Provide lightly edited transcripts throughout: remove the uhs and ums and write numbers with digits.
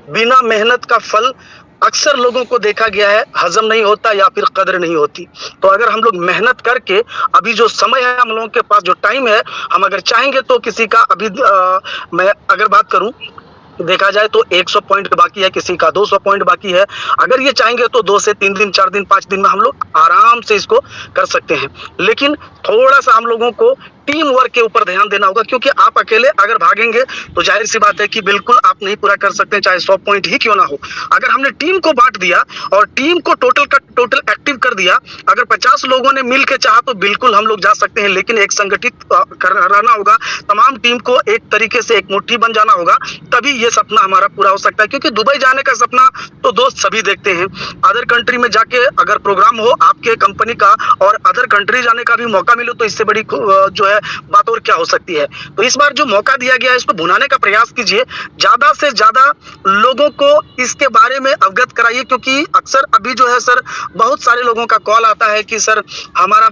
बिना मेहनत का फल अक्सर लोगों को देखा गया है हजम नहीं होता या फिर कदर नहीं होती। तो अगर हम लोग मेहनत करके अभी जो समय है हम लोगों के पास जो टाइम है, हम अगर चाहेंगे तो किसी का अभी मैं अगर बात करूं, देखा जाए तो 100 पॉइंट बाकी है, किसी का 200 पॉइंट बाकी है। अगर ये चाहेंगे तो 2 से 3 दिन, 4 दिन, 5 दिन में हम लोग आराम से इसको कर सकते हैं। लेकिन थोड़ा सा हम लोगों को टीम वर्क के ऊपर ध्यान देना होगा, क्योंकि आप अकेले अगर भागेंगे तो जाहिर सी बात है कि बिल्कुल आप नहीं पूरा कर सकते, चाहे 100 पॉइंट ही क्यों ना हो। अगर हमने टीम को बांट दिया और टीम को टोटल का टोटल एक्टिव कर दिया, अगर 50 लोगों ने मिल के चाहा तो बिल्कुल हम लोग जा सकते हैं। लेकिन एक संगठित रहना होगा, तमाम टीम को एक तरीके से एक मुट्ठी बन जाना होगा, तभी ये सपना हमारा पूरा हो सकता है। क्योंकि दुबई जाने का सपना तो दोस्त सभी देखते हैं। अदर कंट्री में जाके अगर प्रोग्राम हो आपके कंपनी का और अदर कंट्री जाने का भी मौका मिले तो इससे बड़ी जो है बात और क्या हो सकती है। तो इस बार जो मौका दिया गया है इसको भुनाने का प्रयास कीजिए, ज्यादा से ज्यादा लोगों को इसके बारे में अवगत कराइए। क्योंकि अक्सर अभी जो है सर, बहुत सारे लोगों का कॉल आता है कि सर हमारा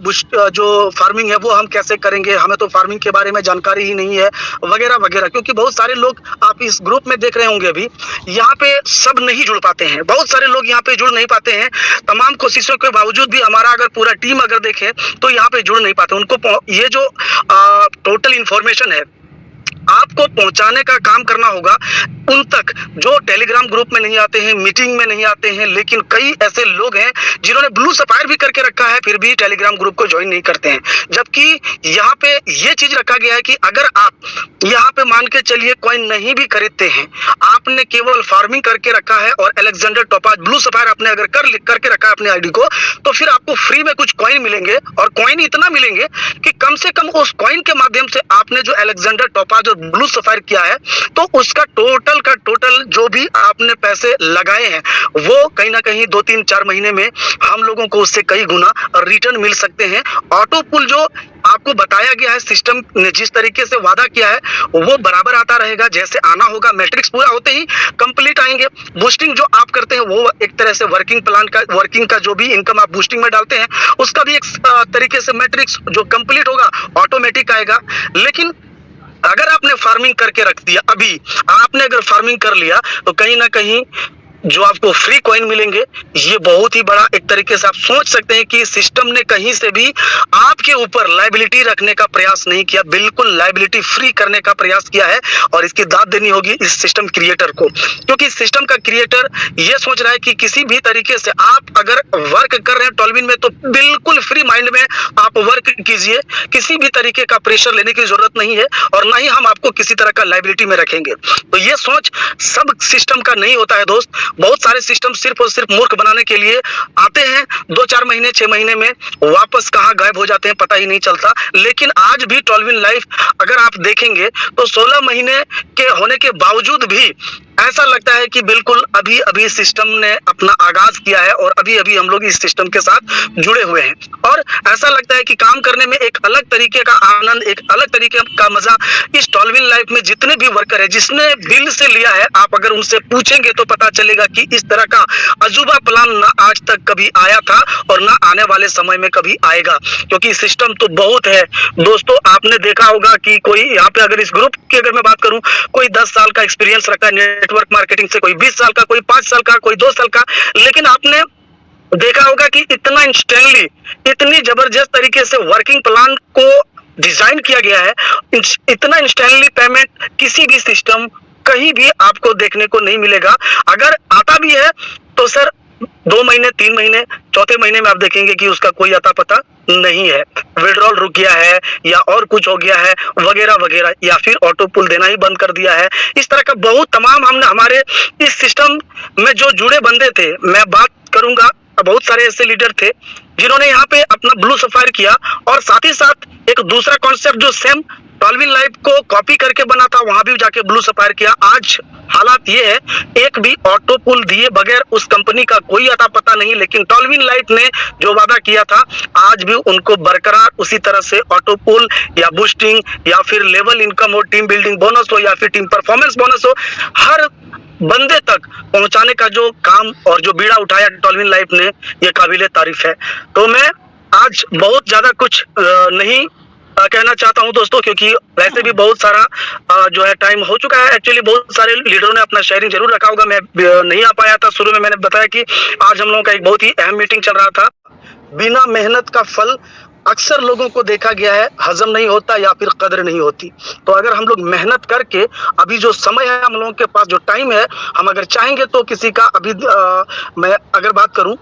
जो फार्मिंग है वो हम कैसे करेंगे, हमें तो फार्मिंग के बारे में जानकारी ही नहीं है, वगैरह वगैरह। क्योंकि बहुत सारे लोग आप इस ग्रुप में देख रहे होंगे, अभी यहाँ पे सब नहीं जुड़ पाते हैं, बहुत सारे लोग यहाँ पे जुड़ नहीं पाते हैं। तमाम कोशिशों के बावजूद भी हमारा अगर पूरा टीम अगर देखे तो यहाँ पे जुड़ नहीं पाते। उनको ये जो टोटल इंफॉर्मेशन है आपको पहुंचाने का काम करना होगा उन तक जो टेलीग्राम ग्रुप में नहीं आते हैं, मीटिंग में नहीं आते हैं। लेकिन कई ऐसे लोग हैं जिन्होंने ब्लू सफायर भी करके रखा है फिर भी टेलीग्राम ग्रुप को ज्वाइन नहीं करते हैं। जबकि यहाँ पे ये चीज रखा गया है कि अगर आप यहाँ पे मान के चलिए कॉइन नहीं भी खरीदते हैं, आपने केवल फार्मिंग करके रखा है और अलेक्जेंडर टोपाज ब्लू सफायर आपने अगर करके रखा है अपने आईडी को, तो फिर आपको फ्री में कुछ कॉइन मिलेंगे। और कॉइन इतना मिलेंगे कि कम से कम उस कॉइन के माध्यम से आपने जो अलेक्जेंडर टोपाज और ब्लू सफायर किया है तो उसका टोटल का टोटल जो भी आपने पैसे लगाए हैं वो कहीं ना कहीं 2-3-4 महीने में हम लोगों को उससे कई गुना रिटर्न मिल सकते हैं। ऑटो पुल जो आपको बताया गया है, सिस्टम ने जिस तरीके से वादा किया है वो बराबर आता रहेगा। जैसे आना होगा, मैट्रिक्स पूरा होते ही कंप्लीट आएंगे। बूस्टिंग जो आप करते हैं वो एक तरह से वर्किंग का जो भी इनकम आप बूस्टिंग में डालते हैं उसका भी एक तरीके से मैट्रिक्स जो कंप्लीट होगा ऑटोमेटिक आएगा। लेकिन अगर आपने फार्मिंग करके रख दिया, अभी आपने अगर फार्मिंग कर लिया तो कहीं ना कहीं जो आपको फ्री कॉइन मिलेंगे ये बहुत ही बड़ा एक तरीके से आप सोच सकते हैं कि सिस्टम ने कहीं से भी आपके ऊपर लायबिलिटी रखने का प्रयास नहीं किया, बिल्कुल लायबिलिटी फ्री करने का प्रयास किया है। और इसकी दाद देनी होगी इस सिस्टम क्रिएटर को, क्योंकि सिस्टम का क्रिएटर ये सोच रहा है कि किसी भी तरीके से आप अगर वर्क कर रहे हैं टोल्विन में तो बिल्कुल फ्री माइंड में आप वर्क कीजिए, किसी भी तरीके का प्रेशर लेने की जरूरत नहीं है और ना ही हम आपको किसी तरह का लायबिलिटी में रखेंगे। तो ये सोच सब सिस्टम का नहीं होता है दोस्त। बहुत सारे सिस्टम सिर्फ और सिर्फ मूर्ख बनाने के लिए आते हैं, 2-4 महीने 6 महीने में वापस कहां गायब हो जाते हैं पता ही नहीं चलता। लेकिन आज भी टोल्विन लाइफ अगर आप देखेंगे तो 16 महीने के होने के बावजूद भी ऐसा लगता है कि बिल्कुल अभी अभी सिस्टम ने अपना आगाज किया है और अभी अभी हम लोग इस सिस्टम के साथ जुड़े हुए हैं। और ऐसा लगता है कि काम करने में एक अलग तरीके का आनंद, एक अलग तरीके का मजा इस टोल्विन लाइफ में जितने भी वर्कर है, जिसने दिल से लिया है, आप अगर उनसे पूछेंगे तो पता चलेगा कि इस तरह का अजूबा प्लान ना आज तक कभी आया था और ना आने वाले समय में कभी आएगा। क्योंकि सिस्टम तो बहुत है दोस्तों। आपने देखा होगा कि कोई यहाँ पे अगर इस ग्रुप की अगर मैं बात करूं, कोई 10 साल का एक्सपीरियंस रखता है नेटवर्क मार्केटिंग से, कोई 20 साल का, कोई 5 साल का, कोई 2 साल का। लेकिन आपने देखा होगा कि इतना इंस्टेंटली, इतनी जबरदस्त तरीके से वर्किंग प्लान को डिजाइन किया गया है, इतना इंस्टेंटली पेमेंट किसी भी सिस्टम कहीं भी आपको देखने को नहीं मिलेगा। अगर आता भी है तो सर 2 महीने 3 महीने, चौथे महीने में आप देखेंगे कि उसका कोई अता पता नहीं है, विड्रॉल रुक गया है या और कुछ हो गया है वगैरह वगैरह, या फिर ऑटो पुल देना ही बंद कर दिया है। इस तरह का बहुत तमाम हमने हमारे इस सिस्टम में जो जुड़े बंदे थे, मैं बात करूंगा, बहुत सारे ऐसे लीडर थे जिन्होंने यहाँ पे अपना ब्लू सफायर किया और साथ ही साथ एक दूसरा कॉन्सेप्ट जो सेम टोल्विन लाइफ को कॉपी करके बना था वहां भी जाके ब्लू सफायर किया। आज हालात ये है, एक भी ऑटो पुल दिए बगैर उस कंपनी का कोई अता पता नहीं। लेकिन टोल्विन लाइफ ने जो वादा किया था आज भी उनको बरकरार उसी तरह से ऑटो पुल या बूस्टिंग या फिर लेवल इनकम हो, टीम बिल्डिंग बोनस हो या फिर टीम परफॉर्मेंस बोनस हो, हर बंदे तक पहुंचाने का जो काम और जो बीड़ा उठाया टोल्विन लाइफ ने, ये काबिले तारीफ है। तो मैं आज बहुत ज्यादा कुछ नहीं कहना चाहता हूं दोस्तों, क्योंकि वैसे भी बहुत सारा जो है टाइम हो चुका है। एक्चुअली बहुत सारे लीडरों ने अपना शेयरिंग जरूर रखा होगा, मैं नहीं आ पाया था। शुरू में मैंने बताया कि आज हम लोगों का एक बहुत ही अहम मीटिंग चल रहा था। बिना मेहनत का फल अक्सर लोगों को देखा गया है हजम नहीं होता या फिर कद्र नहीं होती। तो अगर हम लोग मेहनत करके, अभी जो समय है हम लोगों के पास, जो टाइम है, हम अगर चाहेंगे तो किसी का अभी मैं अगर बात करूं,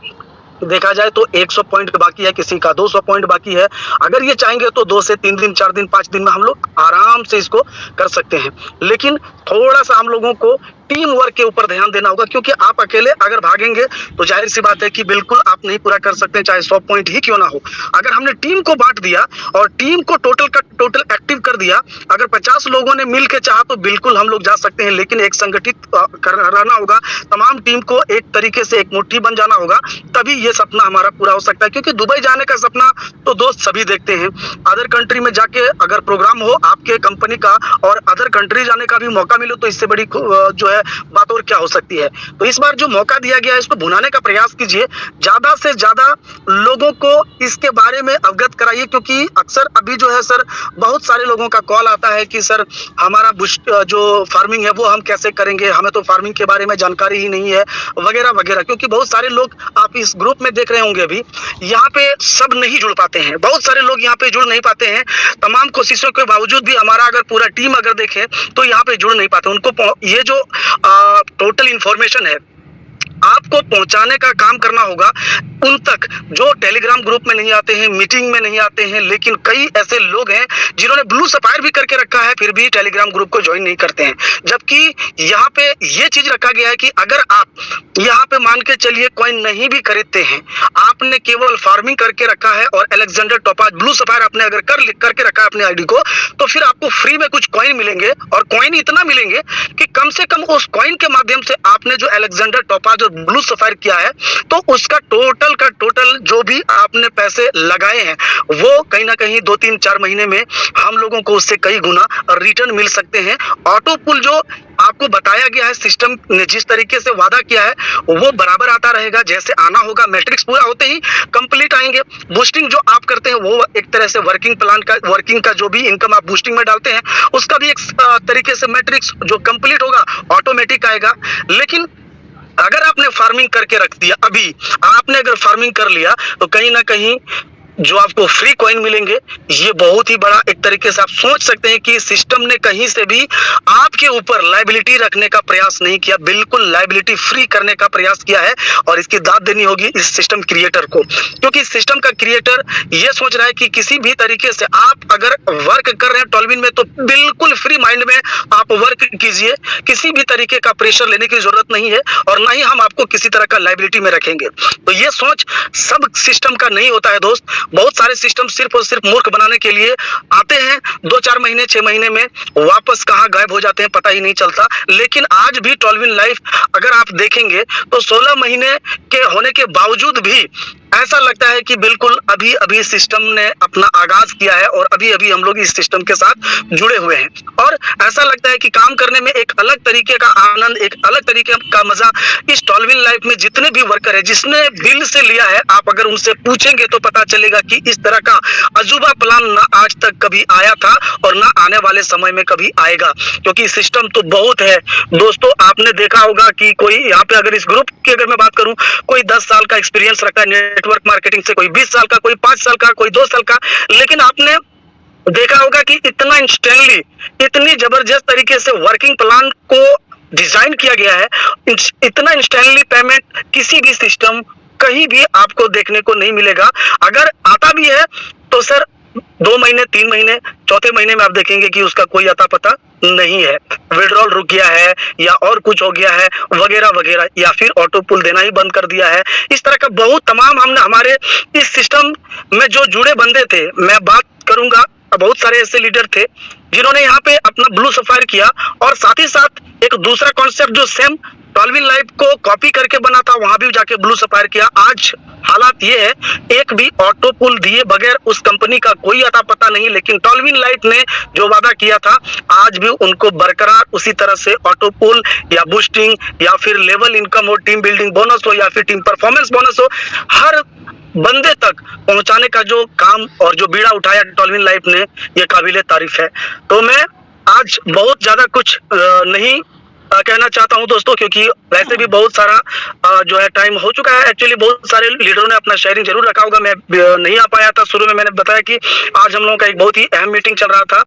देखा जाए तो 100 पॉइंट बाकी है, किसी का 200 पॉइंट बाकी है। अगर ये चाहेंगे तो 2 से 3 दिन, 4 दिन, 5 दिन में हम लोग आराम से इसको कर सकते हैं। लेकिन थोड़ा सा हम लोगों को टीम वर्क के ऊपर ध्यान देना होगा, क्योंकि आप अकेले अगर भागेंगे तो जाहिर सी बात है कि बिल्कुल आप नहीं पूरा कर सकते, चाहे 100 पॉइंट ही क्यों ना हो। अगर हमने टीम को बांट दिया और टीम को टोटल का टोटल एक्टिव कर दिया, अगर 50 लोगों ने मिल के चाहा तो बिल्कुल हम लोग जा सकते हैं। लेकिन एक संगठित रहना होगा, तमाम टीम को एक तरीके से एक मुट्ठी बन जाना होगा, तभी ये सपना हमारा पूरा हो सकता है। क्योंकि दुबई जाने का सपना तो दोस्त सभी देखते हैं। अदर कंट्री में जाके अगर प्रोग्राम हो आपके कंपनी का और अदर कंट्री जाने का भी मौका मिले तो इससे बड़ी जो है बात और क्या हो सकती है। तो इस बार जो मौका दिया गया है इसको भुनाने का प्रयास कीजिए, ज्यादा से ज्यादा लोगों को इसके बारे में अवगत कराइए। क्योंकि अक्सर अभी जो है सर, बहुत सारे लोगों का कॉल आता है कि सर हमारा जो फार्मिंग है वो हम कैसे करेंगे, हमें तो फार्मिंग के बारे में जानकारी ही नहीं है, वगैरह वगैरह। क्योंकि बहुत सारे लोग आप इस ग्रुप में देख रहे होंगे, अभी यहाँ पे सब नहीं जुड़ पाते हैं, बहुत सारे लोग यहाँ पे जुड़ नहीं पाते हैं। तमाम कोशिशों के बावजूद भी हमारा अगर पूरा टीम अगर देखे तो यहाँ पे जुड़ नहीं पाते। उनको ये जो टोटल इंफॉर्मेशन है आपको पहुंचाने का काम करना होगा उन तक जो टेलीग्राम ग्रुप में नहीं आते हैं, मीटिंग में नहीं आते हैं। लेकिन कई ऐसे लोग हैं जिन्होंने ब्लू सफायर भी करके रखा है, फिर भी टेलीग्राम ग्रुप को ज्वाइन नहीं करते हैं। जबकि यहाँ पे ये चीज रखा गया है कि अगर आप यहाँ पे मान के चलिए कॉइन नहीं भी खरीदते हैं, आपने केवल फार्मिंग करके रखा है और अलेक्जेंडर टोपाज ब्लू सफायर आपने अगर करके रखा है अपने आईडी को, तो फिर आपको फ्री में कुछ कॉइन मिलेंगे। और कॉइन इतना मिलेंगे कि कम से कम उस कॉइन के माध्यम से आपने जो अलेक्जेंडर टोपाज और ब्लू सफायर किया है तो उसका टोटल का टोटल जो भी आपने पैसे लगाए हैं वो कहीं ना कहीं 2-3-4 महीने में हम लोगों को उससे कई गुना रिटर्न मिल सकते हैं। ऑटो पुल जो आपको बताया गया है, सिस्टम ने जिस तरीके से वादा किया है वो बराबर आता रहेगा, जैसे आना होगा। मैट्रिक्स पूरा होते ही कंप्लीट आएंगे। बूस्टिंग जो आप करते हैं वो एक तरह से वर्किंग का जो भी इनकम आप बूस्टिंग में डालते हैं उसका भी एक तरीके से मैट्रिक्स जो कंप्लीट होगा ऑटोमेटिक आएगा। लेकिन अगर आपने फार्मिंग करके रख दिया, अभी आपने अगर फार्मिंग कर लिया तो कहीं ना कहीं जो आपको फ्री कॉइन मिलेंगे, ये बहुत ही बड़ा एक तरीके से आप सोच सकते हैं कि सिस्टम ने कहीं से भी आपके ऊपर लायबिलिटी रखने का प्रयास नहीं किया, बिल्कुल लायबिलिटी फ्री करने का प्रयास किया है। और इसकी दाद देनी होगी इस सिस्टम क्रिएटर को, क्योंकि सिस्टम का क्रिएटर ये सोच रहा है कि किसी भी तरीके से आप अगर वर्क कर रहे हैं टॉल्विन में तो बिल्कुल फ्री माइंड में आप वर्क कीजिए, किसी भी तरीके का प्रेशर लेने की जरूरत नहीं है और ना ही हम आपको किसी तरह का लायबिलिटी में रखेंगे। तो ये सोच सब सिस्टम का नहीं होता है दोस्त। बहुत सारे सिस्टम सिर्फ और सिर्फ मूर्ख बनाने के लिए आते हैं, 2-4 महीने 6 महीने में वापस कहां गायब हो जाते हैं पता ही नहीं चलता। लेकिन आज भी टॉल्विन लाइफ अगर आप देखेंगे तो 16 महीने के होने के बावजूद भी ऐसा लगता है कि बिल्कुल अभी अभी सिस्टम ने अपना आगाज किया है और अभी अभी हम लोग इस सिस्टम के साथ जुड़े हुए हैं। और ऐसा लगता है कि काम करने में एक अलग तरीके का आनंद, एक अलग तरीके का मजा इस टॉल्विन लाइफ में जितने भी वर्कर है, जिसने दिल से लिया है, आप अगर उनसे पूछेंगे तो पता चलेगा कि इस तरह का अजूबा प्लान ना आज तक कभी आया था और ना आने वाले समय में कभी आएगा। क्योंकि सिस्टम तो बहुत है दोस्तों। आपने देखा होगा कि कोई यहाँ पे अगर इस ग्रुप की अगर मैं बात करूं, कोई 10 साल का एक्सपीरियंस रखा है नेटवर्क मार्केटिंग से, कोई 20 साल का, कोई 5 साल का, कोई 2 साल का। लेकिन आपने देखा होगा कि इतना इंस्टेंटली, इतनी जबरदस्त तरीके से वर्किंग प्लान को डिजाइन किया गया है, इतना इंस्टेंटली पेमेंट किसी भी सिस्टम कहीं भी आपको देखने को नहीं मिलेगा। अगर आता भी है तो सर 2 महीने, 3 महीने, चौथे महीने में आप देखेंगे कि उसका कोई अता पता नहीं है, विड्रॉल रुक गया है या और कुछ हो गया है वगैरह वगैरह, या फिर ऑटो पुल देना ही बंद कर दिया है। इस तरह का बहुत तमाम हमने हमारे इस सिस्टम में जो जुड़े बंदे थे, मैं बात करूंगा, बहुत सारे ऐसे लीडर थे जिन्होंने यहाँ पे अपना ब्लू सफायर किया और साथ ही साथ एक दूसरा कॉन्सेप्ट जो सेम टॉलविन लाइफ को कॉपी करके बना था, वहां भी जाके ब्लू सफायर किया। आज हालात ये है, एक भी ऑटो पुल दिए बगैर उस कंपनी का कोई अता पता नहीं, लेकिन टॉलविन लाइफ ने जो वादा किया था आज भी उनको बरकरार उसी तरह से ऑटो पुल या बूस्टिंग या फिर लेवल इनकम हो, टीम बिल्डिंग बोनस हो या फिर टीम परफॉर्मेंस बोनस हो, हर बंदे तक पहुंचाने का जो काम और जो बीड़ा उठाया टॉलविन लाइफ ने, ये काबिले तारीफ है। तो मैं आज बहुत ज्यादा कुछ नहीं कहना चाहता हूं दोस्तों, क्योंकि वैसे भी बहुत सारा जो है टाइम हो चुका है। एक्चुअली बहुत सारे लीडरों ने अपना शेयरिंग जरूर रखा होगा, मैं नहीं आ पाया था। शुरू में मैंने बताया कि आज हम लोगों का एक बहुत ही अहम मीटिंग चल रहा था।